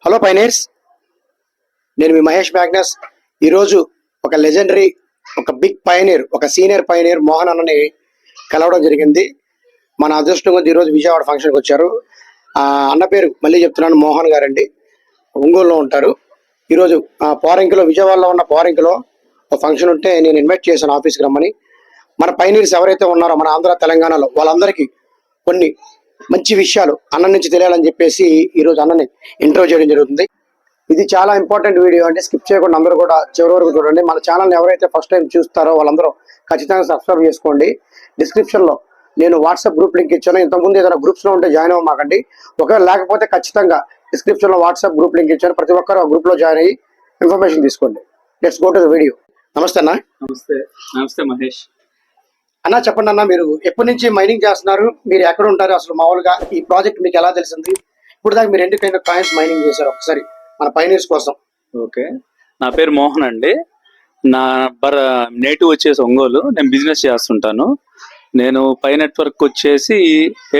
Hello pioneers, నేను మీ Mahesh Magnus. ఈరోజు ఒక లెజెండరీ, ఒక బిగ్ పైనీర్, ఒక సీనియర్ పైనీర్ మోహన్ అన్నని కలవడం జరిగింది. మన అదృష్టం కొద్ది ఈరోజు విజయవాడ ఫంక్షన్కి వచ్చారు. అన్న పేరు మళ్ళీ చెప్తున్నాను, మోహన్ గారండి. ఒంగోలులో ఉంటారు. ఈరోజు పోరంకిలో, విజయవాడలో ఉన్న పోరంకిలో ఒక ఫంక్షన్ ఉంటే నేను ఇన్వైట్ చేశాను ఆఫీస్కి రమ్మని. మన పైనీర్స్ ఎవరైతే ఉన్నారో మన ఆంధ్ర తెలంగాణలో వాళ్ళందరికీ కొన్ని మంచి విషయాలు అన్న నుంచి తెలియాలని చెప్పేసి ఈరోజు అన్నని ఇంటర్వ్యూ చేయడం జరుగుతుంది. ఇది చాలా ఇంపార్టెంట్ వీడియో అంటే స్కిప్ చేయకుండా అందరూ కూడా చివరి వరకు చూడండి. మన ఛానల్ని ఎవరైతే ఫస్ట్ టైం చూస్తారో వాళ్ళందరూ ఖచ్చితంగా సబ్స్క్రైబ్ చేసుకోండి. డిస్క్రిప్షన్లో నేను వాట్సాప్ గ్రూప్ లింక్ ఇచ్చాను. ఇంతకుముందు ఏదైనా గ్రూప్స్లో ఉంటే జాయిన్ అవ్వమాకండి. ఒకవేళ లేకపోతే ఖచ్చితంగా డిస్క్రిప్షన్లో వాట్సాప్ గ్రూప్ లింక్ ఇచ్చాను. ప్రతి ఒక్కరు ఆ గ్రూప్లో జాయిన్ అయ్యి ఇన్ఫర్మేషన్ తీసుకోండి. Let's go to the video. నమస్తే అన్న. నమస్తే. నమస్తే మహేష్ అన్న. చెప్పండి అన్న, మీరు ఎప్పటి నుంచి మైనింగ్ చేస్తున్నారు? మీరు ఎక్కడ ఉంటారు? అసలు మామూలుగా ఈ ప్రాజెక్ట్ మీకు ఎలా తెలిసింది? ఇప్పుడు దాకా మీరు ఎన్ని కాయిన్స్ మైనింగ్ చేశారు ఒకసారి మన పైనీర్స్ కోసం? ఓకే, నా పేరు మోహన్ అండి. నా నేటివ్ వచ్చేసి ఒంగోలు. నేను బిజినెస్ చేస్తుంటాను. నేను పై నెట్వర్క్ వచ్చేసి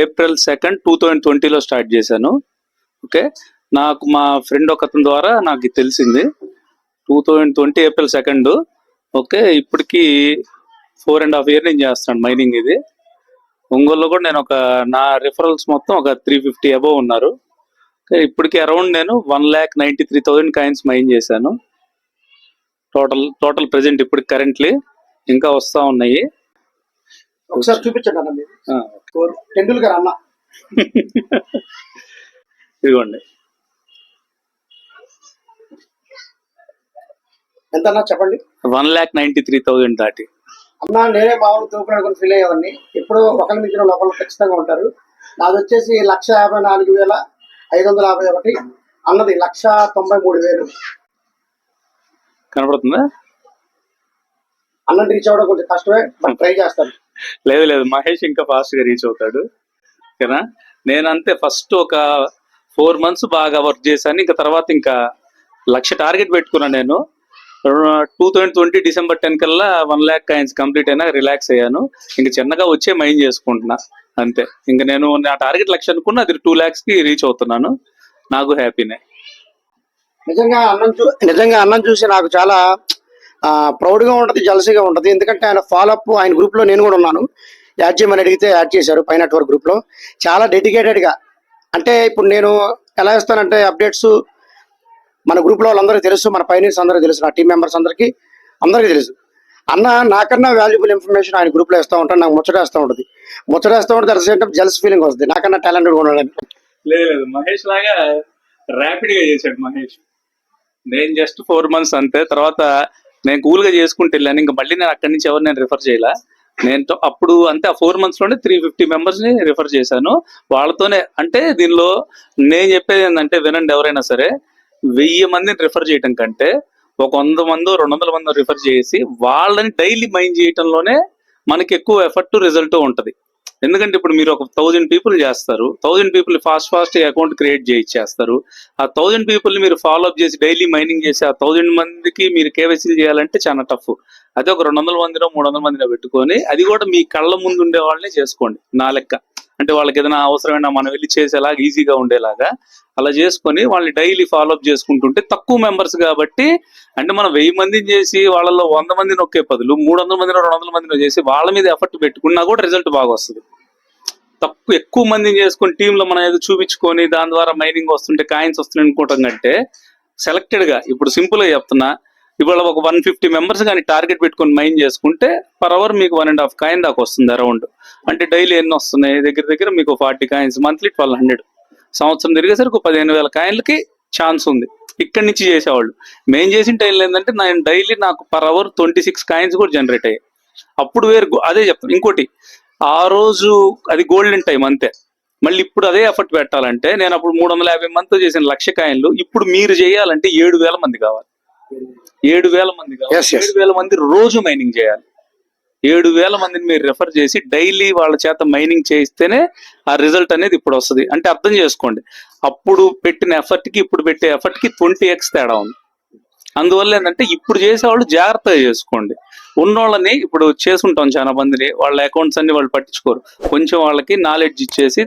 April 2, 2020లో స్టార్ట్ చేశాను. ఓకే, నాకు మా ఫ్రెండ్ ఒకతని ద్వారా నాకు తెలిసింది 2020 April 2. ఓకే, ఇప్పటికి 4.5 years నేను చేస్తాను మైనింగ్. ఇది ఒంగోలులో కూడా నేను నా రిఫరల్స్ మొత్తం ఒక 350 అబోవ్ ఉన్నారు. ఇప్పటికి అరౌండ్ నేను 1,93,000 కాయిన్స్ మైన్ చేశాను. టోటల్ ప్రెజెంట్ ఇప్పుడు కరెంట్లీ ఇంకా వస్తా ఉన్నాయి. ఒకసారి చూపించండి అన్న. మీరు టెండూల్కర్ అన్న. ఇదిగోండి. ఎంత అన్న చెప్పండి? 1,93,000 దాటి. అన్న, నేనే మామూలు తూపుడు ఫీల్ అయ్యేవాడిని. ఇప్పుడు ఒకరి మించిన లోపల ఖచ్చితంగా ఉంటారు. నాది వచ్చేసి 1,54,551. అన్నది 1,93,000. కనపడుతుందా? అన్నది రీచ్ అవ్వడం కొంచెం కష్టమే, బట్ ట్రై చేస్తాను. లేదు, మహేష్ ఇంకా ఫాస్ట్ గా రీచ్ అవుతాడు. ఓకేనా? నేనంతే ఫస్ట్ ఒక 4 months బాగా వర్క్ చేశాను. ఇంకా తర్వాత ఇంకా 1,00,000 టార్గెట్ పెట్టుకున్నాను నేను. 2020 December 10 కల్లా 1 lakh కాయిన్స్ కంప్లీట్ అయినా రిలాక్స్ అయ్యాను. ఇంకా చిన్నగా వచ్చే మైన్ చేసుకుంటున్నా అంతే. ఇంకా నేను నా టార్గెట్ 1,00,000 అనుకున్నా, అది 2 lakhs కి రీచ్ అవుతున్నాను. నాకు హ్యాపీనే. నిజంగా అన్నం చూసి నాకు చాలా ప్రౌడ్గా ఉంటుంది, జలసీగా ఉంటుంది. ఎందుకంటే ఆయన ఫాలోఅప్, ఆయన గ్రూప్లో నేను కూడా ఉన్నాను. యాడ్ చేయమని అడిగితే యాడ్ చేశారు. పై నెట్వర్క్ గ్రూప్లో చాలా డెడికేటెడ్గా. అంటే ఇప్పుడు నేను ఎలా ఇస్తానంటే అప్డేట్స్ మన గ్రూప్లో వాళ్ళందరికీ తెలుసు, మన పైనీర్స్ అందరికీ తెలుసు, నా టీం మెంబర్స్ అందరికీ తెలుసు. అన్న నాకన్నా వాల్యుబుల్ ఇన్ఫర్మేషన్ ఆయన గ్రూప్లో ఇస్తూ ఉంటాను. నాకు ముచ్చటేస్తూ ఉంటుంది. At the same time jealous feeling వస్తుంది, నాకన్నా టాలెంటెడ్ ఉండడానికి. లేదు, మహేష్ లాగా ర్యాపిడ్ గా చేశాడు మహేష్. నేను జస్ట్ 4 months అంతే. తర్వాత నేను కూల్ గా చేసుకుంటూ వెళ్ళాను. ఇంకా మళ్ళీ నేను అక్కడి నుంచి ఎవరు నేను రిఫర్ చేయాల. నేను అప్పుడు అంతే ఆ 4 months లోనే 350 members ని రిఫర్ చేశాను. వాళ్ళతోనే అంటే దీనిలో నేను చెప్పేది ఏంటంటే వినండి, ఎవరైనా సరే 1000 మందిని రిఫర్ చేయటం కంటే ఒక 100 మందో 200 మందో రిఫర్ చేసి వాళ్ళని డైలీ మైన్ చేయటంలోనే మనకి ఎక్కువ ఎఫర్ట్ రిజల్ట్ ఉంటది. ఎందుకంటే ఇప్పుడు మీరు ఒక 1000 people చేస్తారు. 1000 people ఫాస్ట్ అకౌంట్ క్రియేట్ చేయిచ్చేస్తారు. ఆ 1000 people మీరు ఫాలోఅప్ చేసి డైలీ మైనింగ్ చేసి ఆ 1000 మందికి మీరు కేవైసీలు చేయాలంటే చాలా టఫ్. అదే ఒక 200 మందినో 300 మందినో పెట్టుకొని అది కూడా మీ కళ్ళ ముందు ఉండే వాళ్ళని చేసుకోండి. నా లెక్క అంటే వాళ్ళకి ఏదైనా అవసరమైనా మనం వెళ్ళి చేసేలాగా ఈజీగా ఉండేలాగా అలా చేసుకొని వాళ్ళని డైలీ ఫాలోఅప్ చేసుకుంటుంటే తక్కువ మెంబర్స్ కాబట్టి, అంటే మనం 1000 మందిని చేసి వాళ్ళలో 100 మందిని నొక్కే బదులు 300 మందినో 200 మందినో చేసి వాళ్ళ మీద ఎఫర్ట్ పెట్టుకున్నా కూడా రిజల్ట్ బాగా వస్తుంది. ఎక్కువ మందిని చేసుకొని టీంలో మనం ఏదో చూపించుకొని దాని ద్వారా మైనింగ్ వస్తుంటే కాయిన్స్ వస్తున్నాయి అనుకోవటం కంటే సెలెక్టెడ్ గా, ఇప్పుడు సింపుల్ గా చెప్తున్నా, ఇవాళ ఒక 150 members కానీ టార్గెట్ పెట్టుకొని మైన్ చేసుకుంటే పర్ అవర్ మీకు 1.5 coin దాకా వస్తుంది అరౌండ్. అంటే డైలీ ఎన్ని వస్తున్నాయి? దగ్గర మీకు 40 coins, మంత్లీ 1200. సంవత్సరం తిరిగేసరికి 15,000 కాయిన్లకి ఛాన్స్ ఉంది. ఇక్కడి నుంచి చేసేవాళ్ళు. మేము చేసిన టైం ఏంటంటే నేను డైలీ నాకు పర్ అవర్ 26 coins కూడా జనరేట్ అయ్యాయి. అప్పుడు అదే చెప్తాను. ఇంకోటి, ఆ రోజు అది గోల్డెన్ టైం అంతే. మళ్ళీ ఇప్పుడు అదే ఎఫర్ట్ పెట్టాలంటే నేను అప్పుడు 350 మందితో చేసిన 1,00,000 కాయిన్లు ఇప్పుడు మీరు చేయాలంటే 7,000 మంది కావాలి. 7,000 మంది కావాలి. 7,000 మంది రోజు మైనింగ్ చేయాలి. 7,000 మందిని మీరు రెఫర్ చేసి డైలీ వాళ్ళ చేత మైనింగ్ చేయిస్తేనే ఆ రిజల్ట్ అనేది ఇప్పుడు వస్తుంది. అంటే అర్థం చేసుకోండి, అప్పుడు పెట్టిన ఎఫర్ట్ కి ఇప్పుడు పెట్టే ఎఫర్ట్ కి 20x తేడా ఉంది. అందువల్ల ఏంటంటే ఇప్పుడు చేసేవాళ్ళు జాగ్రత్తగా చేసుకోండి. ఉన్నోళ్ళని ఇప్పుడు చేసుకుంటాం చాలా మందిని, వాళ్ళ అకౌంట్స్ అన్ని వాళ్ళు పట్టించుకోరు. కొంచెం వాళ్ళకి నాలెడ్జ్ ఇచ్చేసి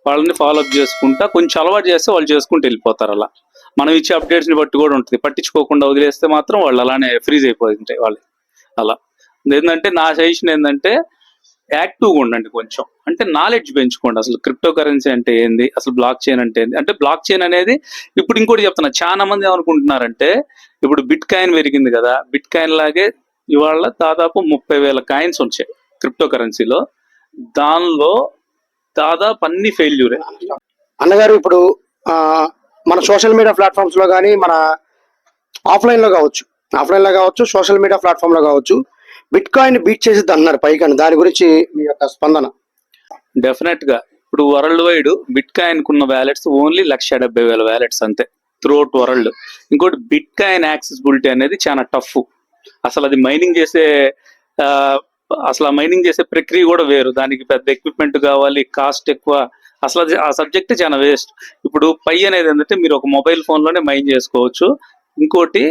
వాళ్ళని ఫాలోఅప్ చేసుకుంటా కొంచెం అలవాటు చేస్తే వాళ్ళు చేసుకుంటూ వెళ్ళిపోతారు. మనం ఇచ్చే అప్డేట్స్ ని బట్టి కూడా ఉంటుంది. పట్టించుకోకుండా వదిలేస్తే మాత్రం వాళ్ళు అలానే ఫ్రీజ్ అయిపోతుంటాయి వాళ్ళు. అలా ఏంటంటే నా సజెషన్ ఏంటంటే యాక్టివ్గా ఉండండి కొంచెం, అంటే నాలెడ్జ్ పెంచుకోండి. అసలు క్రిప్టో కరెన్సీ అంటే ఏంది, అసలు బ్లాక్ చైన్ అంటే ఏంది. అంటే బ్లాక్ చైన్ అనేది ఇప్పుడు ఇంకోటి చెప్తున్నా, చాలా మంది ఏమనుకుంటున్నారంటే ఇప్పుడు బిట్ కాయిన్ పెరిగింది కదా, బిట్ కాయిన్ లాగే ఇవాళ దాదాపు 30,000 కాయిన్స్ వచ్చాయి క్రిప్టో కరెన్సీలో. దానిలో దాదాపు అన్ని ఫెయిల్యూరే. అన్నగారు ఇప్పుడు ఆ, మన సోషల్ మీడియా ప్లాట్ఫామ్స్ లో కానీ మన ఆఫ్లైన్ లో కావచ్చు సోషల్ మీడియా ప్లాట్ఫామ్ లో కావచ్చు బిట్ కాయిన్ బీట్ చేసేది అన్నారు పైకి. దాని గురించి మీ యొక్క స్పందన? డెఫినెట్ గా ఇప్పుడు వరల్డ్ వైడ్ బిట్ కాయిన్ కున్న వ్యాలెట్స్ ఓన్లీ 170,000 వ్యాలెట్స్ అంతే త్రూఅవుట్ వరల్డ్. ఇంకోటి బిట్ కాయిన్ యాక్సెసిబిలిటీ అనేది చాలా టఫ్. అసలు అది మైనింగ్ చేసే ఆ, అసలు ఆ మైనింగ్ చేసే ప్రక్రియ కూడా వేరు, దానికి పెద్ద ఎక్విప్మెంట్ కావాలి, కాస్ట్ ఎక్కువ. అసలు అది ఆ సబ్జెక్ట్ చాలా వేస్ట్. ఇప్పుడు పై అనేది ఏంటంటే మీరు ఒక మొబైల్ ఫోన్ లోనే మైన్ చేసుకోవచ్చు. ఇంకోటి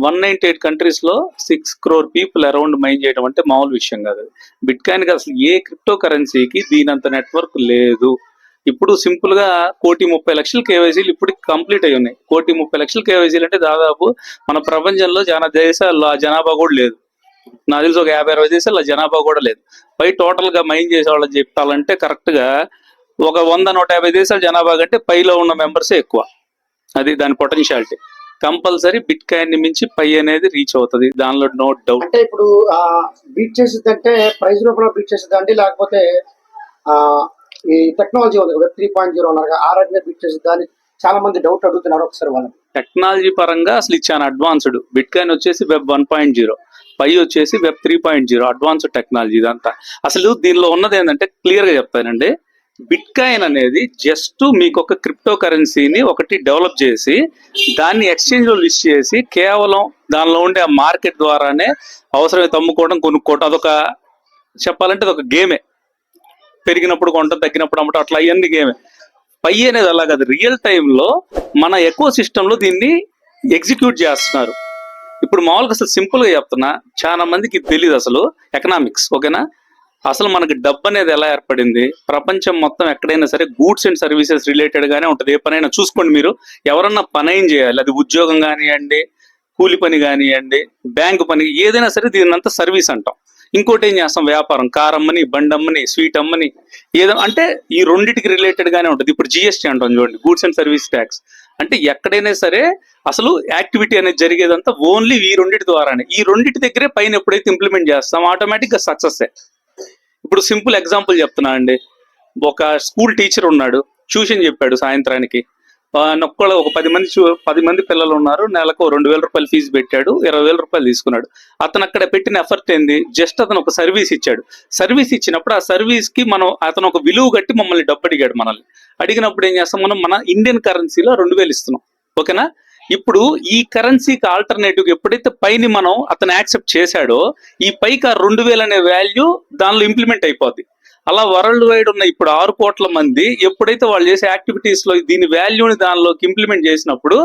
198 కంట్రీస్ లో 6 crore పీపుల్ అరౌండ్ మైన్ చేయడం అంటే మామూలు విషయం కాదు. బిట్ కాయిన్ కి అసలు ఏ క్రిప్టో కరెన్సీకి దీనంత నెట్వర్క్ లేదు. ఇప్పుడు సింపుల్ గా 1,30,00,000 కేవైసీలు ఇప్పుడు కంప్లీట్ అయి ఉన్నాయి. 1,30,00,000 కేవైసీలు అంటే దాదాపు మన ప్రపంచంలో చాలా దేశాల్లో ఆ జనాభా కూడా లేదు. నాకు తెలిసి ఒక 50-60 దేశాల్లో ఆ జనాభా కూడా లేదు. పై టోటల్ గా మైన్ చేసే వాళ్ళని చెప్పాలంటే కరెక్ట్ గా ఒక 100-150 దేశాల జనాభా కంటే పైలో ఉన్న మెంబర్సే ఎక్కువ. అది దాని పొటెన్షియాలిటీ. కంపల్సరీ బిట్ కాయిన్ ని మించి పై అనేది రీచ్ అవుతుంది, దానిలో నో డౌట్. అంటే ఇప్పుడు బీట్ చేసేది అంటే ప్రైస్ రూపంలో బీట్ చేసేది అండి, లేకపోతే ఆ, ఈ టెక్నాలజీ ఉంది వెబ్ 3.0 అన్నారు ఆ రకంగా బీట్ చేసేది అని చాలా మంది డౌట్ అడుగుతున్నారు. ఒకసారి వాళ్ళని టెక్నాలజీ పరంగా అసలు ఇది చాలా అడ్వాన్స్డ్. బిట్ కాయిన్ వచ్చేసి వెబ్ 1.0, పై వచ్చేసి వెబ్ 3.0 అడ్వాన్స్డ్ టెక్నాలజీ ఇదంతా. అసలు దీనిలో ఉన్నది ఏంటంటే క్లియర్ గా చెప్తానండి, బిట్ కాయిన్ అనేది జస్ట్ మీకు ఒక క్రిప్టో కరెన్సీని ఒకటి డెవలప్ చేసి దాన్ని ఎక్స్చేంజ్ లో లిస్ట్ చేసి కేవలం దానిలో ఉండే ఆ మార్కెట్ ద్వారానే అవసరమైతే అమ్ముకోవడం, కొనుక్కోవడం, అదొక చెప్పాలంటే అదొక గేమే. పెరిగినప్పుడు కొంట, తగ్గినప్పుడు అమ్మటం, అట్లా అయ్యింది గేమే. పై అనేది అలా కాదు, రియల్ టైంలో మన ఎకో సిస్టమ్ లో దీన్ని ఎగ్జిక్యూట్ చేస్తున్నారు. ఇప్పుడు మామూలుగా అసలు సింపుల్ గా చెప్తున్నా, చాలా మందికి తెలియదు అసలు ఎకనామిక్స్, ఓకేనా. అసలు మనకి డబ్బు అనేది ఎలా ఏర్పడింది, ప్రపంచం మొత్తం ఎక్కడైనా సరే గూడ్స్ అండ్ సర్వీసెస్ రిలేటెడ్ గానే ఉంటది. ఏ పనైనా చూసుకోండి మీరు, ఎవరన్నా పని ఏం చేయాలి, అది ఉద్యోగం కానివ్వండి, కూలి పని కానివ్వండి, బ్యాంకు పని, ఏదైనా సరే దీన్నంతా సర్వీస్ అంటాం. ఇంకోటి ఏం చేస్తాం, వ్యాపారం, కార్ అమ్మని, బండి అమ్మని, స్వీట్ అమ్మని, ఏదో అంటే ఈ రెండింటికి రిలేటెడ్ గానే ఉంటుంది. ఇప్పుడు జిఎస్టీ అంటాం చూడండి, గూడ్స్ అండ్ సర్వీస్ ట్యాక్స్. అంటే ఎక్కడైనా సరే అసలు యాక్టివిటీ అనేది జరిగేదంతా ఓన్లీ ఈ రెండింటి ద్వారానే. ఈ రెండింటి దగ్గరే పైన ఎప్పుడైతే ఇంప్లిమెంట్ చేస్తాం ఆటోమేటిక్ గా సక్సెస్. ఇప్పుడు సింపుల్ ఎగ్జాంపుల్ చెప్తున్నా అండి, ఒక స్కూల్ టీచర్ ఉన్నాడు, ట్యూషన్ చెప్పాడు సాయంత్రానికి. నొక్కలో ఒక 10 మంది పిల్లలు ఉన్నారు, నెలకు 2,000 రూపాయలు ఫీజు పెట్టాడు, 20,000 రూపాయలు తీసుకున్నాడు. అతను అక్కడ పెట్టిన ఎఫర్ట్ ఏంది, జస్ట్ అతను ఒక సర్వీస్ ఇచ్చాడు. సర్వీస్ ఇచ్చినప్పుడు ఆ సర్వీస్ కి అతను ఒక విలువ కట్టి మమ్మల్ని డబ్బు అడిగాడు. మనల్ని అడిగినప్పుడు ఏం చేస్తాం, మనం మన ఇండియన్ కరెన్సీలో 2,000 ఇస్తున్నాం, ఓకేనా. ఇప్పుడు ఈ కరెన్సీకి ఆల్టర్నేటివ్ ఎప్పుడైతే పైని మనం అతను యాక్సెప్ట్ చేశాడో, ఈ పైకి ఆ 2,000 అనే వాల్యూ దానిలో ఇంప్లిమెంట్ అయిపోద్ది. అలా వరల్డ్ వైడ్ ఉన్న ఇప్పుడు 6 కోట్ల మంది ఎప్పుడైతే వాళ్ళు చేసే యాక్టివిటీస్ లో దీని వాల్యూని దానిలోకి ఇంప్లిమెంట్ చేసినప్పుడు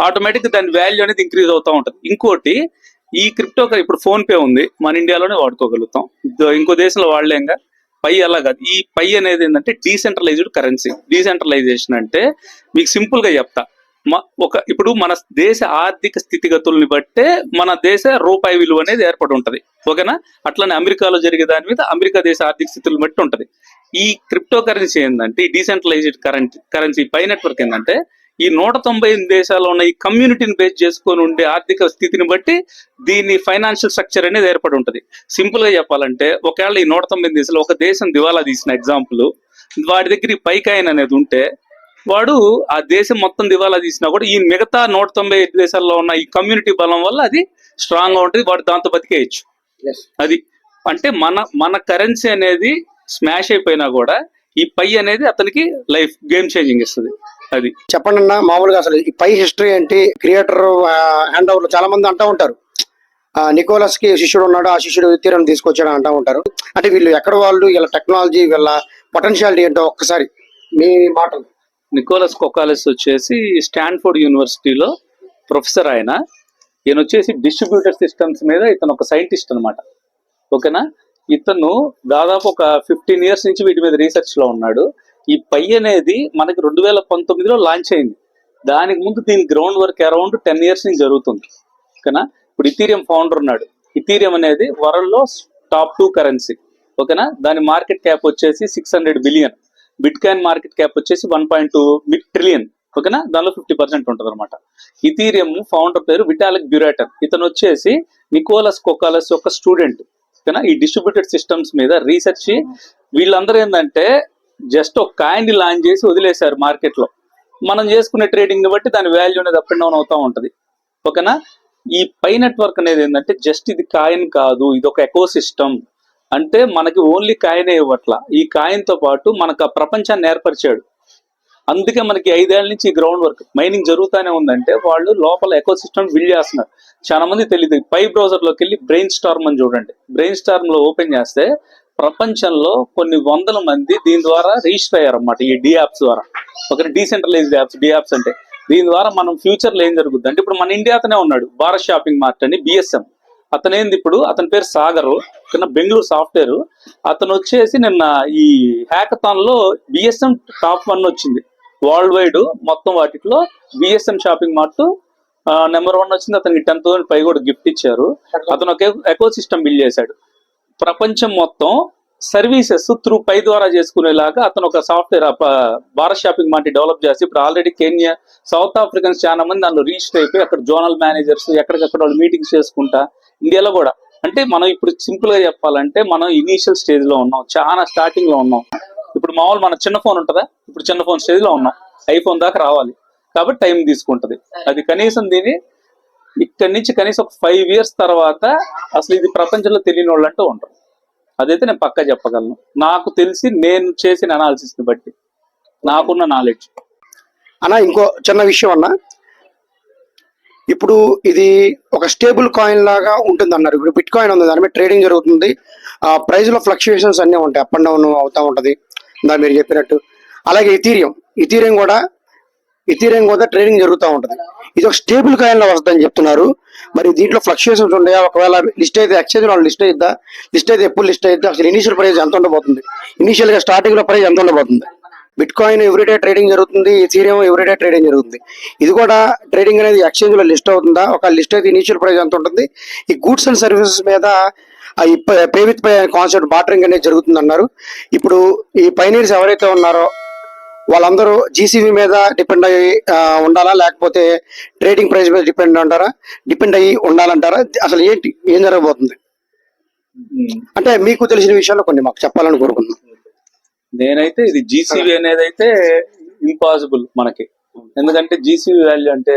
ఆటోమేటిక్ దాని వాల్యూ అనేది ఇంక్రీజ్ అవుతూ ఉంటుంది. ఇంకోటి, ఈ క్రిప్టో ఇప్పుడు ఫోన్ పే ఉంది, మన ఇండియాలోనే వాడుకోగలుగుతాం, ఇంకో దేశంలో వాడలేంగా. పై అలా కాదు. ఈ పై అనేది ఏంటంటే డీసెంట్రలైజ్డ్ కరెన్సీ. డీసెంట్రలైజేషన్ అంటే మీకు సింపుల్ గా చెప్తా, ఇప్పుడు మన దేశ ఆర్థిక స్థితిగతుల్ని బట్టే మన దేశ రూపాయి విలువ అనేది ఏర్పడి ఉంటది, ఓకేనా. అట్లనే అమెరికాలో జరిగే దాని మీద అమెరికా దేశ ఆర్థిక స్థితులను బట్టి ఉంటది. ఈ క్రిప్టో కరెన్సీ ఏంటంటే, ఈ డీసెంట్రలైజ్డ్ కరెన్సీ పై నెట్వర్క్ ఏంటంటే, ఈ 198 దేశాల్లో ఉన్న ఈ కమ్యూనిటీని బేస్ చేసుకొని ఉండే ఆర్థిక స్థితిని బట్టి దీని ఫైనాన్షియల్ స్ట్రక్చర్ అనేది ఏర్పడి ఉంటది. సింపుల్ గా చెప్పాలంటే, ఒకవేళ ఈ 198 దేశాలు ఒక దేశం దివాలా తీసిన ఎగ్జాంపుల్, వాడి దగ్గర ఈ పైకాయిన్ అనేది ఉంటే వాడు ఆ దేశం మొత్తం దివాలా తీసినా కూడా ఈ మిగతా 195 దేశాల్లో ఉన్న ఈ కమ్యూనిటీ బలం వల్ల అది స్ట్రాంగ్ గా ఉంటుంది, వాడు దాంతో బతికేయచ్చు. అది అంటే మన కరెన్సీ అనేది స్మాష్ అయిపోయినా కూడా ఈ పై అనేది అతనికి లైఫ్ గేమ్ చేంజింగ్ ఇస్తుంది. అది చెప్పండి అన్న, మామూలుగా అసలు ఈ పై హిస్టరీ ఏంటి? క్రియేటర్ హ్యాండ్ ఓవర్ చాలా మంది అంటూ ఉంటారు, నికోలస్ కి శిష్యుడు ఉన్నాడు, ఆ శిష్యుడు తీరం తీసుకొచ్చాడు అంటూ ఉంటారు. అంటే వీళ్ళు ఎక్కడ వాళ్ళు, వీళ్ళ టెక్నాలజీ, వీళ్ళ పొటెన్షియాలిటీ ఏంటో ఒక్కసారి మీ మాటలు. నికోలస్ కొకాలెస్ వచ్చేసి స్టాన్ఫోర్డ్ యూనివర్సిటీలో ప్రొఫెసర్. ఈయన వచ్చేసి డిస్ట్రిబ్యూటర్ సిస్టమ్స్ మీద ఇతను ఒక సైంటిస్ట్ అనమాట, ఓకేనా. ఇతను దాదాపు ఒక 15 years నుంచి వీటి మీద రీసెర్చ్ లో ఉన్నాడు. ఈ పై అనేది మనకి 2019లో లాంచ్ అయింది. దానికి ముందు దీని గ్రౌండ్ వర్క్ అరౌండ్ 10 years నుంచి జరుగుతుంది. ఓకేనా? ఇప్పుడు ఇథీరియం ఫౌండర్ ఉన్నాడు. ఇథీరియం అనేది వరల్డ్ లో టాప్ 2 కరెన్సీ. ఓకేనా? దాని మార్కెట్ క్యాప్ వచ్చేసి 600 billion. Bit coin market cap వచ్చేసి 1.2 ట్రిలియన్. ఓకేనా? దానిలో 50% ఉంటుంది అనమాట. ఇథీరియం ఫౌండర్ పేరు విటాలిక్ బ్యూరాటన్. ఇతను వచ్చేసి నికోలస్ కొకాలస్ యొక్క స్టూడెంట్. ఓకేనా? ఈ డిస్ట్రిబ్యూటెడ్ సిస్టమ్స్ మీద రీసెర్చ్ వీళ్ళందరూ ఏంటంటే జస్ట్ ఒక కాయిన్ లాంచ్ చేసి వదిలేశారు మార్కెట్ లో. మనం చేసుకునే ట్రేడింగ్ ని బట్టి దాని వాల్యూ అనేది అప్ అండ్ డౌన్ అవుతా ఉంటది. ఓకేనా? ఈ పై నెట్వర్క్ అనేది ఏంటంటే జస్ట్ ఇది కాయిన్ కాదు, ఇది ఒక ఎకో సిస్టమ్. అంటే మనకి ఓన్లీ కాయిన్ ఇవ్వట్ల, ఈ కాయిన్ తో పాటు మనకు ఆ ప్రపంచాన్ని ఏర్పరిచాడు. అందుకే మనకి 5 ఏళ్ల నుంచి గ్రౌండ్ వర్క్ మైనింగ్ జరుగుతూనే ఉందంటే వాళ్ళు లోపల ఎకో సిస్టమ్ బిల్డ్ చేస్తున్నారు. చాలా మంది తెలియదు. పై బ్రౌజర్ లోకి వెళ్ళి బ్రెయిన్ స్టార్మ్ అని చూడండి. బ్రెయిన్ స్టార్మ్ లో ఓపెన్ చేస్తే ప్రపంచంలో కొన్ని వందల మంది దీని ద్వారా రిజిస్టర్ అయ్యారు అన్నమాట, ఈ డి యాప్స్ ద్వారా. Okay, decentralised apps, D apps అంటే దీని ద్వారా మనం ఫ్యూచర్ లో ఏం జరుగుతుంది అంటే, ఇప్పుడు మన ఇండియాతోనే ఉన్నాడు భారత్ షాపింగ్ మార్ట్ అని, బిఎస్ఎం. అతనేంది ఇప్పుడు, అతని పేరు సాగర్, కింద బెంగళూరు సాఫ్ట్వేర్. అతను వచ్చేసి నిన్న ఈ హ్యాకథాన్ లో బిఎస్ఎం టాప్ 1 వచ్చింది వరల్డ్ వైడ్ మొత్తం వాటిలో. బిఎస్ఎం షాపింగ్ మార్ట్ నెంబర్ 1 వచ్చింది. అతనికి 10,000 పై కూడా గిఫ్ట్ ఇచ్చారు. అతను ఒక ఎకో సిస్టమ్ బిల్డ్ చేశాడు. ప్రపంచం మొత్తం సర్వీసెస్ త్రూ పై ద్వారా చేసుకునేలాగా అతను ఒక software Bharat shopping mart develop చేసి ఇప్పుడు ఆల్రెడీ కెన్యా, సౌత్ ఆఫ్రికన్స్ చాలా మంది దానిలో రిజిస్టర్ అయిపోయి అక్కడ జోనల్ మేనేజర్స్ ఎక్కడికక్కడ వాళ్ళు మీటింగ్స్ చేసుకుంటా, ఇండియాలో కూడా. అంటే మనం ఇప్పుడు సింపుల్ గా చెప్పాలంటే మనం ఇనీషియల్ స్టేజ్ లో ఉన్నాం, చాలా స్టార్టింగ్ లో ఉన్నాం. ఇప్పుడు మామూలు మన చిన్న ఫోన్ ఉంటుందా, ఇప్పుడు చిన్న ఫోన్ స్టేజ్ లో ఉన్నాం, ఐఫోన్ దాకా రావాలి కాబట్టి టైం తీసుకుంటది. అది కనీసం దీని ఇక్కడి నుంచి కనీసం ఒక 5 years తర్వాత అసలు ఇది ప్రపంచంలో తెలియని వాళ్ళు అంటూ ఉంటారు. అదైతే నేను పక్కా చెప్పగలను, నాకు తెలిసి నేను చేసిన అనాలిసిస్ ని బట్టి, నాకున్న నాలెడ్జ్. అన్న ఇంకో చిన్న విషయం అన్న, ఇప్పుడు ఇది ఒక స్టేబుల్ కాయిన్ లాగా ఉంటుంది అన్నారు. ఇప్పుడు బిట్ కాయిన్ ఉంది, దాని మీద ట్రేడింగ్ జరుగుతుంది, ఆ ప్రైస్ లో ఫ్లక్చుయేషన్స్ అన్నీ ఉంటాయి, అప్ అండ్ డౌన్ అవుతా ఉంటది దాని మీరు చెప్పినట్టు. అలాగే ఇథీరియం కూడా ట్రేడింగ్ జరుగుతూ ఉంటుంది. ఇది ఒక స్టేబుల్ కాయిన్ లో వస్తుందని చెప్తున్నారు. మరి దీంట్లో ఫ్లక్చుయేషన్స్ ఉన్నాయా? ఒకవేళ లిస్ట్ అయితే ఎక్స్చేంజ్ వాళ్ళు లిస్ట్ అయిద్దా? లిస్ట్ అయితే ఎప్పుడు లిస్ట్ అయితే అసలు ఇనీషియల్ ప్రైస్ ఎంత ఉండబోతుంది? ఇనీషియల్ గా స్టార్టింగ్ లో ప్రైస్ ఎంత ఉండబోతుంది? బిట్ కాయిన్ ఎవ్రీడే ట్రేడింగ్ జరుగుతుంది, ఇథీరియం ఎవ్రీడే ట్రేడింగ్ జరుగుతుంది. ఇది కూడా ట్రేడింగ్ అనేది ఎక్స్చేంజ్ లో లిస్ట్ అవుతుందా? ఒక లిస్ట్ అయితే ఇనీషియల్ ప్రైస్ ఎంత ఉంటుంది? ఈ గూడ్స్ అండ్ సర్వీసెస్ మీద ఈ pay with pay concept bartering అనేది జరుగుతుంది అన్నారు. ఇప్పుడు ఈ పైనీర్స్ ఎవరైతే ఉన్నారో వాళ్ళందరూ జీసీబీ మీద డిపెండ్ అయ్యి ఉండాలా, లేకపోతే ట్రేడింగ్ ప్రైస్ మీద డిపెండ్ అయ్యి ఉండాలంటారా? అసలు ఏం జరగబోతుంది అంటే మీకు తెలిసిన విషయాల్లో కొన్ని మాకు చెప్పాలని కోరుకుంటున్నాను. నేనైతే ఇది జీసీబీ అనేది అయితే ఇంపాసిబుల్ మనకి. ఎందుకంటే జీసీబీ వాల్యూ అంటే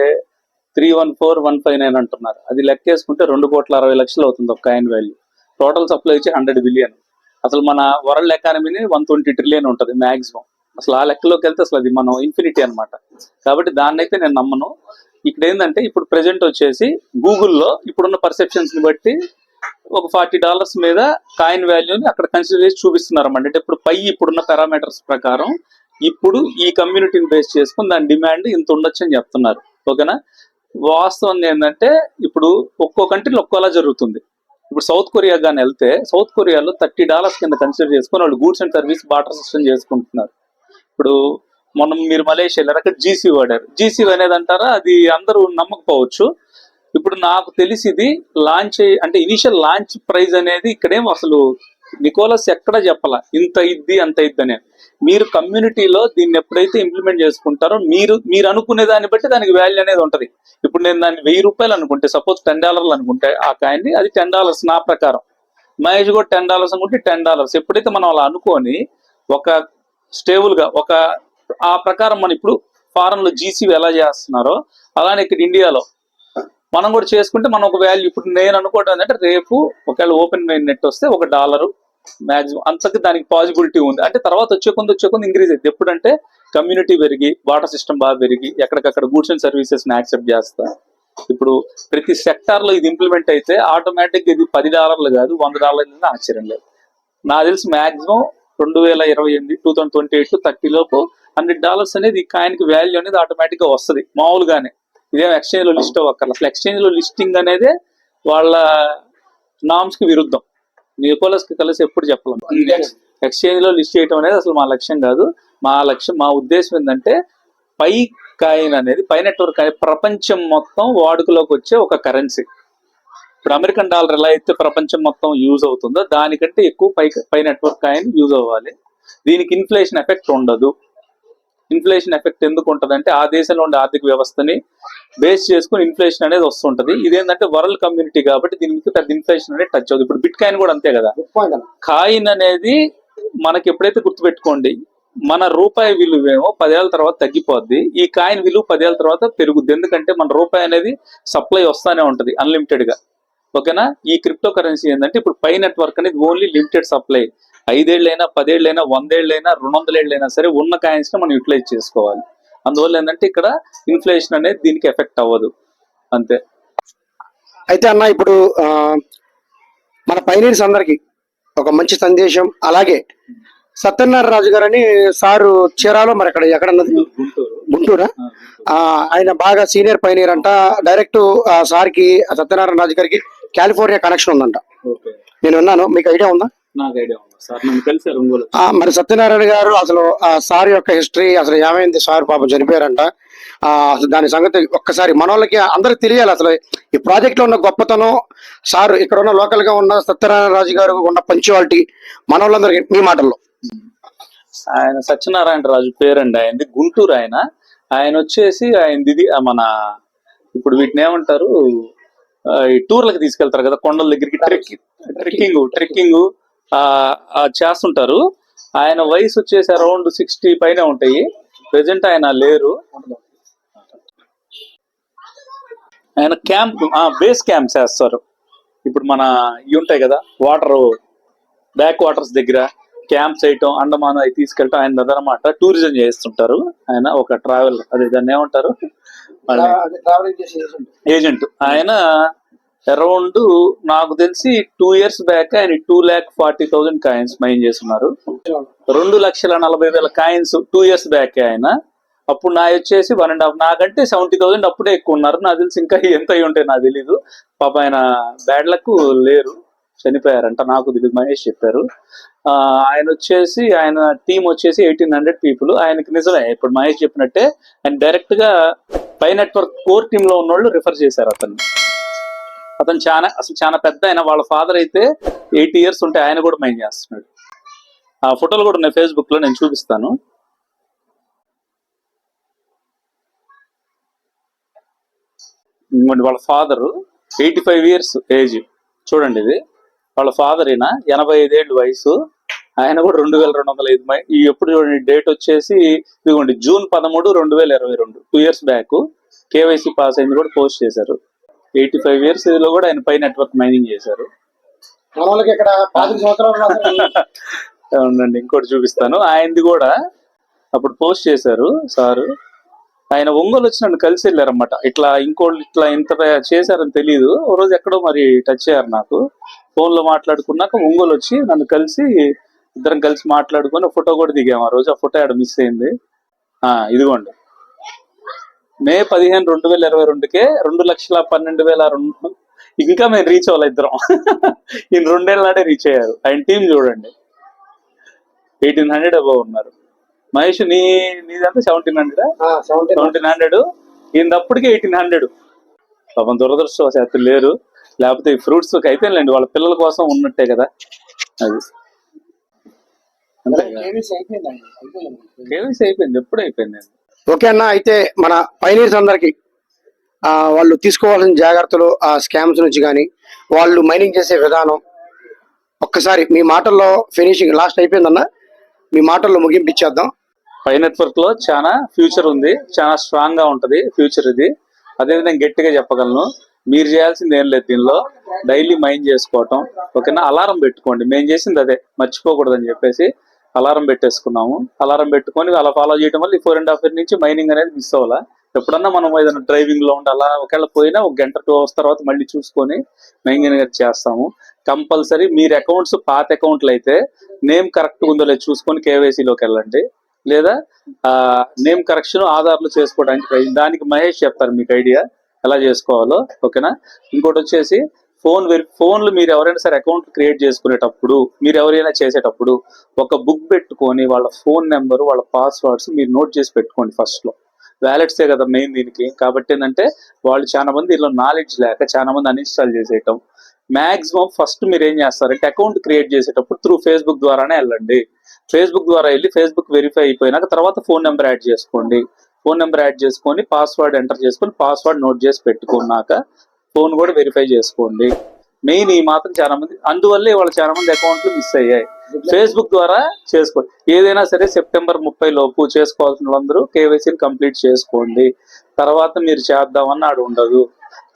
314,159 అంటున్నారు. అది లెక్కేసుకుంటే 2,60,00,000 అవుతుంది ఒక కాయిన్ వాల్యూ. టోటల్ సప్లై వచ్చి 100 బిలియన్. అసలు మన వరల్డ్ ఎకానమీని 120 ట్రిలియన్ ఉంటుంది మాక్సిమం. అసలు ఆ లెక్కలోకి వెళ్తే అసలు అది మనం ఇన్ఫినిటీ అనమాట. కాబట్టి దాన్ని అయితే నేను నమ్మను. ఇక్కడ ఏంటంటే ఇప్పుడు ప్రెసెంట్ వచ్చేసి గూగుల్లో ఇప్పుడున్న పర్సెప్షన్స్ ని బట్టి ఒక $40 మీద కాయిన్ వాల్యూని అక్కడ కన్సిడర్ చేసి చూపిస్తున్నారు అన్నమాట. అంటే ఇప్పుడు ఇప్పుడున్న పారామీటర్స్ ప్రకారం ఇప్పుడు ఈ కమ్యూనిటీని బేస్ చేసుకుని దాని డిమాండ్ ఇంత ఉండొచ్చు అని చెప్తున్నారు. ఓకేనా? వాస్తవం ఏంటంటే ఇప్పుడు ఒక్కో కంట్రీలో ఒక్కోలా జరుగుతుంది. ఇప్పుడు సౌత్ కొరియా కానీ వెళ్తే సౌత్ కొరియాలో $30 కింద కన్సిడర్ చేసుకుని వాళ్ళు goods and service barter system చేసుకుంటున్నారు. ఇప్పుడు మొన్న మీరు మలేషియా వెళ్ళారు, అక్కడ జీసీ వాడారు. జీసీ అనేది అంటారా, అది అందరూ నమ్మకపోవచ్చు. ఇప్పుడు నాకు తెలిసి ఇది లాంచ్ అంటే ఇనిషియల్ లాంచ్ ప్రైస్ అనేది ఇక్కడేం అసలు నికోలస్ ఎక్కడ చెప్పాల ఇంత ఇద్ది అంత ఇద్ది అనేది. మీరు కమ్యూనిటీలో దీన్ని ఎప్పుడైతే ఇంప్లిమెంట్ చేసుకుంటారో మీరు అనుకునే దాన్ని బట్టి దానికి వాల్యూ అనేది ఉంటది. ఇప్పుడు నేను దాన్ని $1,000 అనుకుంటే, సపోజ్ $10 అనుకుంటే ఆ కాయిన్ అది $10 నా ప్రకారం. మహేష్ కూడా $10 అనుకుంటే $10. ఎప్పుడైతే మనం అలా అనుకొని ఒక స్టేబుల్ గా ఒక ఆ ప్రకారం మనం ఇప్పుడు ఫారెన్ లో జీసీబీ ఎలా చేస్తున్నారో అలానే ఇక్కడ ఇండియాలో మనం కూడా చేసుకుంటే మనం ఒక వాల్యూ. ఇప్పుడు నేను అనుకోవటం ఏంటంటే రేపు ఒకవేళ ఓపెన్ మైన్ నెట్ వస్తే $1 మాక్సిమం అంతకి దానికి పాసిబిలిటీ ఉంది. అంటే తర్వాత వచ్చే కొంత ఇంక్రీజ్ అవుతుంది. ఎప్పుడంటే కమ్యూనిటీ పెరిగి వాటర్ సిస్టమ్ బాగా పెరిగి ఎక్కడికక్కడ గూడ్స్ అండ్ సర్వీసెస్ ని యాక్సెప్ట్ చేస్తా. ఇప్పుడు ప్రతి సెక్టార్ లో ఇది ఇంప్లిమెంట్ అయితే ఆటోమేటిక్ ఇది $10 కాదు $100 ఆశ్చర్యం లేదు. నాకు తెలిసి మాక్సిమం 2028 2028-30 లోపు $100 అనేది ఈ కాయిన్ కి వాల్యూ అనేది ఆటోమేటిక్ గా వస్తుంది మామూలుగానే. ఇదేం ఎక్స్చేంజ్ లో లిస్ట్ అవ్వక్కర్లేదు. అసలు ఎక్స్చేంజ్ లో లిస్టింగ్ అనేది వాళ్ళ నామ్స్ కి విరుద్ధం. నికోలస్ కి కలిసి ఎప్పుడు చెప్పలేము. ఎక్స్చేంజ్ లో లిస్ట్ చేయడం అనేది అసలు మా లక్ష్యం కాదు. మా ఉద్దేశం ఏంటంటే పై కాయిన్ అనేది పై నెట్వర్క్ ప్రపంచం మొత్తం వాడుకలోకి వచ్చే ఒక కరెన్సీ. ఇప్పుడు అమెరికన్ డాలర్ ఎలా అయితే ప్రపంచం మొత్తం యూజ్ అవుతుందో దానికంటే ఎక్కువ పై నెట్వర్క్ కాయిన్ యూజ్ అవ్వాలి. దీనికి ఇన్ఫ్లేషన్ ఎఫెక్ట్ ఉండదు. ఇన్ఫ్లేషన్ ఎఫెక్ట్ ఎందుకు ఉంటుంది అంటే ఆ దేశంలో ఉండే ఆర్థిక వ్యవస్థని బేస్ చేసుకుని ఇన్ఫ్లేషన్ అనేది వస్తుంటది. ఇదేంటంటే వరల్డ్ కమ్యూనిటీ కాబట్టి దీని మీద పెద్ద ఇన్ఫ్లేషన్ అనేది టచ్ అవుతుంది. ఇప్పుడు బిట్ కాయిన్ కూడా అంతే కదా. కాయిన్ అనేది మనకి ఎప్పుడైతే గుర్తుపెట్టుకోండి, మన రూపాయి విలువేమో 10 ఏళ్ల తర్వాత తగ్గిపోద్ది, ఈ కాయిన్ విలువ 10 ఏళ్ల తర్వాత పెరుగుద్ది. ఎందుకంటే మన రూపాయి అనేది సప్లై వస్తానే ఉంటది అన్లిమిటెడ్ గా. ఓకేనా. ఈ క్రిప్టో కరెన్సీ ఏంటంటే ఇప్పుడు పై నెట్వర్క్ అనేది ఓన్లీ లిమిటెడ్ సప్లై. 5 ఏళ్ళైనా 10 ఏళ్ళైనా 100 ఏళ్ళైనా 200 ఏళ్ళైనా సరే ఉన్న కాయిన్స్ ని మనం యూటిలైజ్ చేసుకోవాలి. అందువల్ల ఏంటంటే ఇక్కడ ఇన్ఫ్లేషన్ అనేది దీనికి ఎఫెక్ట్ అవ్వదు, అంతే. అయితే అన్న ఇప్పుడు మన పైనీర్స్ అందరికి ఒక మంచి సందేశం. అలాగే సత్యనారాయణ రాజు గారు అని సారు చీరాలో మరి ఎక్కడన్నది గుంటూరా, ఆయన బాగా సీనియర్ పైనీర్ అంట. డైరెక్ట్ సార్కి సత్యనారాయణ రాజు గారికి కాలిఫోర్నియా కనెక్షన్ ఉందంట. నేను విన్నాను, మీకు ఐడియా ఉందా? నాకు ఐడియా ఉంది సార్, నన్ను కలిసారు ఒంగోలు. మరి సత్యనారాయణ గారు అసలు సార్ యొక్క హిస్టరీ అసలు ఏమైంది, సార్ పాపం చనిపోయారంట, అసలు దాని సంగతి ఒక్కసారి మన వాళ్ళకి అందరికి తెలియాలి. అసలు ఈ ప్రాజెక్ట్ లో ఉన్న గొప్పతనం, సార్ ఇక్కడ ఉన్న లోకల్ గా ఉన్న సత్యనారాయణ రాజు గారు ఉన్న పంచువాలిటీ మన వాళ్ళందరికీ మీ మాటల్లో. ఆయన సత్యనారాయణ రాజు పేరండి, ఆయనది గుంటూరు. ఆయన వచ్చేసి ఆయనది మన ఇప్పుడు వీటిని ఏమంటారు, ఈ టూర్లకు తీసుకెళ్తారు కదా కొండల దగ్గరికి, ట్రెక్కింగ్ చేస్తుంటారు. ఆయన వయసు వచ్చేసి అరౌండ్ 60 పైన ఉంటాయి. ప్రెసెంట్ ఆయన లేరు. ఆయన బేస్ క్యాంప్ చేస్తారు. ఇప్పుడు మన ఇవి ఉంటాయి కదా వాటర్ బ్యాక్ వాటర్స్ దగ్గర క్యాంప్ చేయటం, అండమాన్ అవి తీసుకెళ్ళటం ఆయన అదనమాట. టూరిజం చేస్తుంటారు ఆయన, ఒక ట్రావెల్, అదే దాన్ని ఏమంటారు, ఏజెంట్. ఆయన అరౌండ్ నాకు తెలిసి 2 years బ్యాక్ ఆయన 2,40,000 కాయిన్స్ మైన్ చేస్తున్నారు. 2,40,000 కాయిన్స్ 2 years బ్యాక్ ఆయన. అప్పుడు నా వచ్చేసి 1.5, నాకంటే 70,000 అప్పుడే ఎక్కువ ఉన్నారు. నాకు తెలిసి ఇంకా ఎంత అయి ఉంటాయి నాకు తెలీదు. పాప ఆయన బ్యాడ్ లక్ లేరు, చనిపోయారంట. నాకు తెలియదు, మహేష్ చెప్పారు. ఆయన వచ్చేసి ఆయన టీం వచ్చేసి 1,800 పీపుల్. ఆయనకి నిజమే ఇప్పుడు మహేష్ చెప్పినట్టే, ఆయన డైరెక్ట్ గా పై నెట్వర్క్ కోర్ టీమ్ లో ఉన్నోళ్ళు రిఫర్ చేశారు అతను చాలా పెద్ద ఆయన. వాళ్ళ ఫాదర్ అయితే 80 years ఉంటే ఆయన కూడా మైన్ చేస్తున్నాడు. ఆ ఫోటోలు కూడా ఉన్నాయి ఫేస్బుక్ లో, నేను చూపిస్తాను. వాళ్ళ ఫాదర్ 85 years ఏజ్, చూడండి ఇది వాళ్ళ ఫాదర్. ఈయన 85 ఏళ్ళు వయసు. ఆయన కూడా 2,205 ఈ ఎప్పుడు చూడండి డేట్ వచ్చేసి ఇదిగోండి June 13, 2022, 2 years back. KYC pass అయింది కూడా పోస్ట్ చేశారు. 85 years లో కూడా ఆయన పై నెట్వర్క్ మైనింగ్ చేశారు. అవునండి, ఇంకోటి చూపిస్తాను. ఆయనది కూడా అప్పుడు పోస్ట్ చేశారు సారు. ఆయన ఒంగోలు వచ్చి నన్ను కలిసి వెళ్ళారన్నమాట. ఇట్లా ఇంకోళ్ళు ఇట్లా ఇంత చేశారని తెలియదు. ఓ రోజు ఎక్కడో మరి టచ్ అయ్యారు నాకు, ఫోన్ లో మాట్లాడుకున్నాక ఒంగోలు వచ్చి నన్ను కలిసి, ఇద్దరం కలిసి మాట్లాడుకొని ఫోటో కూడా దిగాము. ఆ రోజు ఆ ఫోటో ఆడ మిస్ అయింది. ఇదిగోండి May 15, 2022కే 2,12,2. ఇంకా మేము రీచ్ అవ్వాలి ఇద్దరం. ఈయన 2 ఏళ్ళ నాడే రీచ్ అయ్యారు. ఆయన టీం చూడండి 1,800 అబౌవ్ ఉన్నారు. మహేష్ నీదంతా 1,700. ఈయన అప్పటికే 1,800. పాపం దురదృష్టవశాత్తు లేరు, లేకపోతే ఈ ఫ్రూట్స్ అయిపోయిందండి. వాళ్ళ పిల్లల కోసం ఉన్నట్టే కదా అది. అంతే, కేవీసీ అయిపోయింది, ఎప్పుడు అయిపోయింది. ఓకే అన్న, అయితే మన పైనీర్స్ అందరికి వాళ్ళు తీసుకోవాల్సిన జాగ్రత్తలు, ఆ స్కామ్స్ నుంచి కానీ వాళ్ళు మైనింగ్ చేసే విధానం ఒక్కసారి మీ మాటల్లో ఫినిషింగ్ లాస్ట్ అయిపోయిందన్న, మీ మాటల్లో ముగింపిచ్చేద్దాం. పై నెట్వర్క్ లో చాలా ఫ్యూచర్ ఉంది, చాలా స్ట్రాంగ్ గా ఉంటది ఫ్యూచర్ ఇది. అదేవిధంగా గట్టిగా చెప్పగలను. మీరు చేయాల్సింది ఏం లేదు దీనిలో, డైలీ మైండ్ చేసుకోవటం. ఓకేనా. అలారం పెట్టుకోండి, మేము చేసింది అదే, మర్చిపోకూడదు అని చెప్పేసి అలారం పెట్టేసుకున్నాము. అలారం పెట్టుకొని అలా ఫాలో చేయడం వల్ల ఈ 4.5 years నుంచి మైనింగ్ అనేది మిస్ అవ్వాలా. ఎప్పుడన్నా మనం ఏదైనా డ్రైవింగ్ లో ఉండాలా, ఒకవేళ పోయినా 1 గంట 2 hours తర్వాత మళ్ళీ చూసుకొని మైనింగ్ అనేది చేస్తాము. కంపల్సరీ మీరు అకౌంట్స్ పాత అకౌంట్లు అయితే నేమ్ కరెక్ట్ ఉందో లేదో చూసుకొని కేవైసీలోకి వెళ్ళండి, లేదా నేమ్ కరెక్షన్ ఆధార్లు చేసుకోవడానికి దానికి మహేష్ చెప్తారు మీకు ఐడియా ఎలా చేసుకోవాలో. ఓకేనా. ఇంకోటి వచ్చేసి ఫోన్లు మీరు ఎవరైనా సరే అకౌంట్ క్రియేట్ చేసుకునేటప్పుడు, మీరు ఎవరైనా చేసేటప్పుడు ఒక బుక్ పెట్టుకొని వాళ్ళ ఫోన్ నెంబర్, వాళ్ళ పాస్వర్డ్స్ మీరు నోట్ చేసి పెట్టుకోండి ఫస్ట్ లో. వ్యాలెట్సే కదా మెయిన్ దీనికి. కాబట్టి ఏంటంటే వాళ్ళు చాలా మంది దీనిలో నాలెడ్జ్ లేక చాలా మంది అన్ఇన్స్టాల్ చేసేయటం. మాక్సిమం ఫస్ట్ మీరు ఏం చేస్తారంటే అకౌంట్ క్రియేట్ చేసేటప్పుడు త్రూ ఫేస్బుక్ ద్వారానే వెళ్ళండి. ఫేస్బుక్ ద్వారా వెళ్ళి ఫేస్బుక్ వెరిఫై అయిపోయినాక తర్వాత ఫోన్ నెంబర్ యాడ్ చేసుకోండి. ఫోన్ నెంబర్ యాడ్ చేసుకొని పాస్వర్డ్ ఎంటర్ చేసుకొని పాస్వర్డ్ నోట్ చేసి పెట్టుకున్నాక ఫోన్ కూడా వెరిఫై చేసుకోండి. మెయిన్ ఈ మాత్రం చాలా మంది, అందువల్లే వాళ్ళు చాలా మంది అకౌంట్లు మిస్ అయ్యాయి. ఫేస్బుక్ ద్వారా చేసుకోండి. ఏదైనా సరే సెప్టెంబర్ 30 లోపు చేసుకోవాల్సిన వాళ్ళందరూ కేవైసీని కంప్లీట్ చేసుకోండి. తర్వాత మీరు చేద్దామని ఆడు ఉండదు.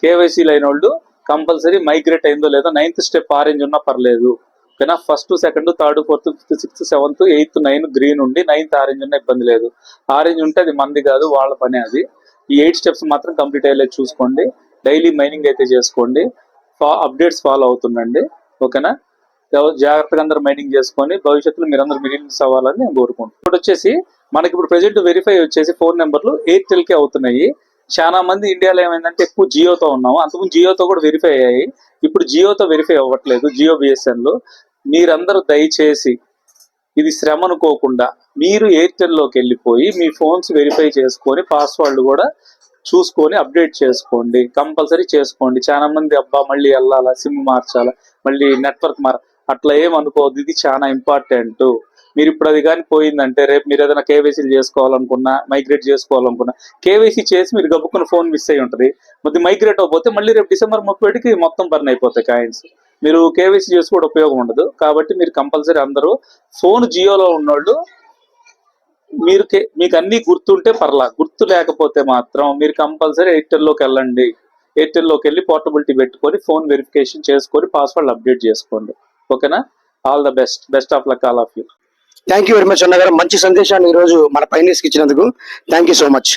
కేవైసీ లేని వాళ్ళు కంపల్సరీ మైగ్రేట్ అయిందో లేదో 9th స్టెప్ ఆరెంజ్ ఉన్నా పర్లేదు. ఓకేనా? 1st, 2nd, 3rd, 4th, 5th, 6th, 7th, 8th, 9 green ఉండి 9th ఆరెంజ్ ఉన్నా ఇబ్బంది లేదు. ఆరెంజ్ ఉంటే అది మంది కాదు, వాళ్ళ పని అది. ఈ 8 స్టెప్స్ మాత్రం కంప్లీట్ అయ్యేలా చూసుకోండి. డైలీ మైనింగ్ అయితే చేసుకోండి. అప్డేట్స్ ఫాలో అవుతుండండి. ఓకేనా? జాగ్రత్తగా అందరూ మైనింగ్ చేసుకొని భవిష్యత్తులో మీరందరూ మిలియన్స్ అవ్వాలని నేను కోరుకుంటున్నాను. ఇప్పుడు వచ్చేసి మనకి ఇప్పుడు ప్రెజెంట్ వెరిఫై వచ్చేసి ఫోన్ నెంబర్లు ఎయిర్టెల్ కి అవుతున్నాయి. చాలా మంది ఇండియాలో ఏమైందంటే ఎక్కువ జియోతో ఉన్నాము. అంతకుముందు జియోతో కూడా వెరిఫై అయ్యాయి. ఇప్పుడు జియోతో వెరిఫై అవ్వట్లేదు. జియో బిఎస్ఎన్లో మీరందరూ దయచేసి ఇది శ్రమ అనుకోకుండా మీరు ఎయిర్టెల్లోకి వెళ్ళిపోయి మీ ఫోన్స్ వెరిఫై చేసుకొని పాస్వర్డ్ కూడా చూసుకొని అప్డేట్ చేసుకోండి. కంపల్సరీ చేసుకోండి. చాలా మంది అబ్బా మళ్ళీ వెళ్ళాలా, సిమ్ మార్చాలా, మళ్ళీ నెట్వర్క్ అట్లా ఏమనుకోవద్దు. ఇది చాలా ఇంపార్టెంట్. మీరు ఇప్పుడు అది కానీ పోయిందంటే రేపు మీరు ఏదైనా కేవైసీలు చేసుకోవాలనుకున్నా, మైగ్రేట్ చేసుకోవాలనుకున్నా, కేవైసీ చేసి మీరు గబుక్కున్న ఫోన్ మిస్ అయ్యి ఉంటుంది. మరి మైగ్రేట్ అవ్వకపోతే మళ్ళీ రేపు December 31కి మొత్తం బర్న్ అయిపోతాయి కాయిన్స్. మీరు కేవైసీ చేసి కూడా ఉపయోగం ఉండదు. కాబట్టి మీరు కంపల్సరీ అందరూ ఫోన్ జియోలో ఉన్నోళ్ళు మీకు అన్ని గుర్తుంటే పర్లా, గుర్తు లేకపోతే మాత్రం మీరు కంపల్సరీ ఎయిర్టెల్లోకి వెళ్ళండి. ఎయిర్టెల్లోకి వెళ్ళి పోర్టబిలిటీ పెట్టుకొని ఫోన్ వెరిఫికేషన్ చేసుకొని పాస్వర్డ్ అప్డేట్ చేసుకోండి. ఓకేనా? All the best of luck all of you. Thank you very much అన్న గారు. మంచి సందేశాన్ని ఈరోజు మన పైనీర్స్కి ఇచ్చినందుకు థ్యాంక్ యూ సో మచ్.